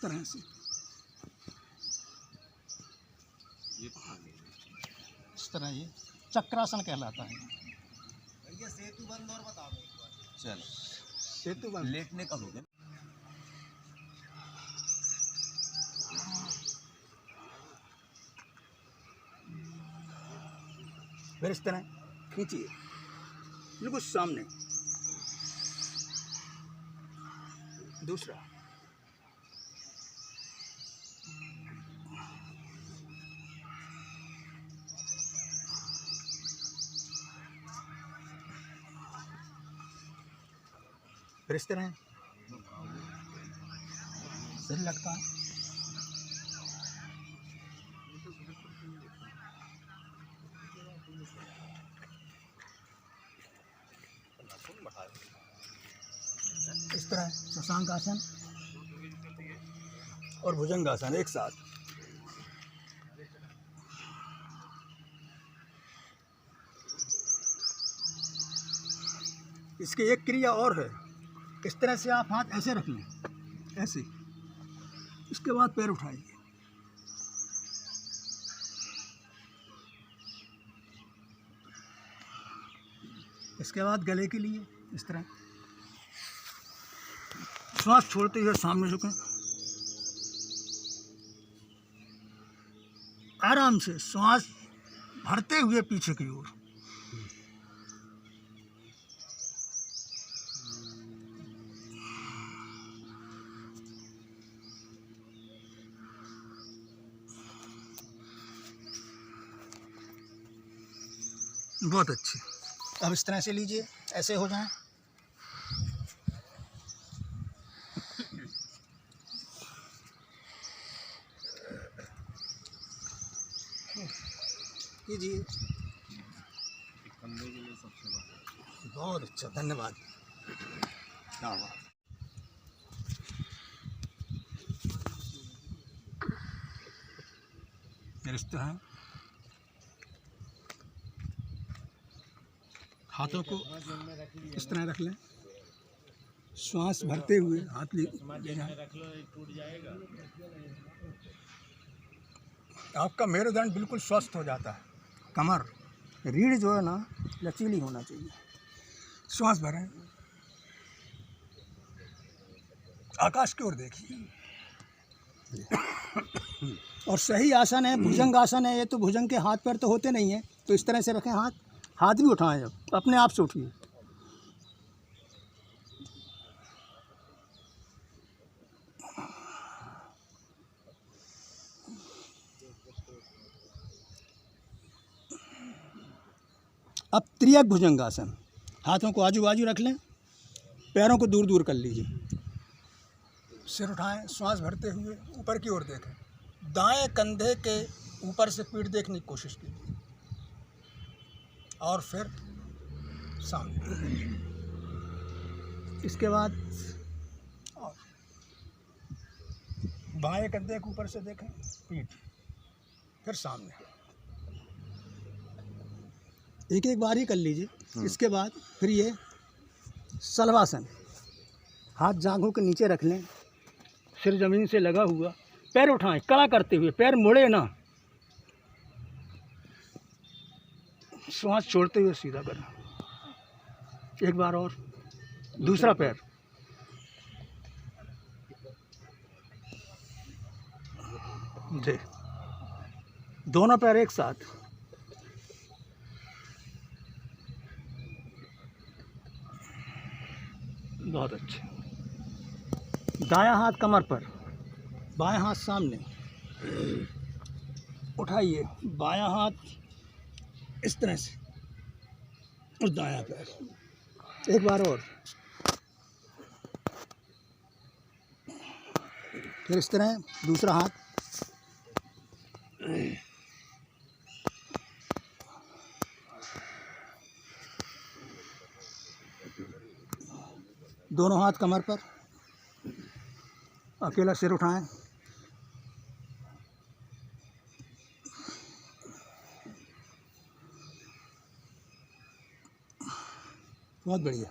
तरह से। इस तरह ये चक्रासन कहलाता है। भैया सेतु बंद और बता दो एक बार। चलो सेतु बंद लेटने का हो गया। फिर इस तरह खींचिए बिल्कुल सामने। दूसरा फिर इस तरह सिर लगता है। इस तरह शशांक आसन और भुजंग आसन एक साथ। इसकी एक क्रिया और है। इस तरह से आप हाथ ऐसे रख लें, ऐसे। इसके बाद पैर उठाइए। इसके बाद गले के लिए इस तरह श्वास छोड़ते हुए सामने झुकें। आराम से श्वास भरते हुए पीछे की ओर। बहुत अच्छे। अब इस तरह से लीजिए, ऐसे हो जाएं। कीजिए। कंधे के लिए सबसे बड़ा। बहुत अच्छा, धन्यवाद। क्या बात। फिर इस तरह हाथों को इस तरह रख लें। श्वास भरते हुए हाथ ले जाएं। आपका मेरुदंड बिल्कुल स्वस्थ हो जाता है। कमर, रीढ़ जो है ना, लचीली होना चाहिए। श्वास भरें, आकाश की ओर देखिए। और सही आसन है, भुजंग आसन है। ये तो भुजंग के हाथ पैर तो होते नहीं हैं, तो इस तरह से रखें। हाथ भी उठाएं, अब अपने आप से उठिए। अब त्रियक भुजंगासन। हाथों को आजू बाजू रख लें, पैरों को दूर दूर कर लीजिए। सिर उठाएं, श्वास भरते हुए ऊपर की ओर देखें। दाएं कंधे के ऊपर से पीठ देखने की कोशिश कीजिए और फिर सामने। इसके बाद और बाएं कंधे के ऊपर से देखें, पीठ, फिर सामने। एक एक बार ही कर लीजिए। इसके बाद फिर ये सलवासन। हाथ जांघों के नीचे रख लें, सिर ज़मीन से लगा हुआ, पैर उठाएं कड़ा करते हुए, पैर मुड़े ना। श्वास छोड़ते हुए सीधा करें। एक बार और, दूसरा पैर। जी, दोनों पैर एक साथ। बहुत अच्छे। दायां हाथ कमर पर, बायां हाथ सामने। उठाइए बायां हाथ इस तरह से और दायां पैर। एक बार और, फिर इस तरह दूसरा हाथ। दोनों हाथ कमर पर, अकेला सिर उठाएं। बहुत बढ़िया।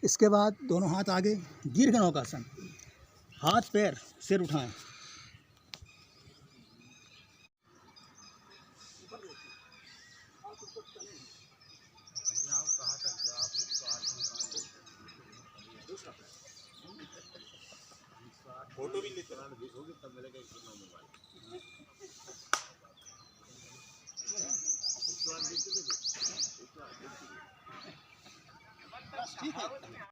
इसके बाद दोनों हाथ आगे, दीर्घ नौकासन। हाथ पैर सिर उठाएं। फोटो भी लेते हैं तब मिलेगा मोबाइल। ठीक है।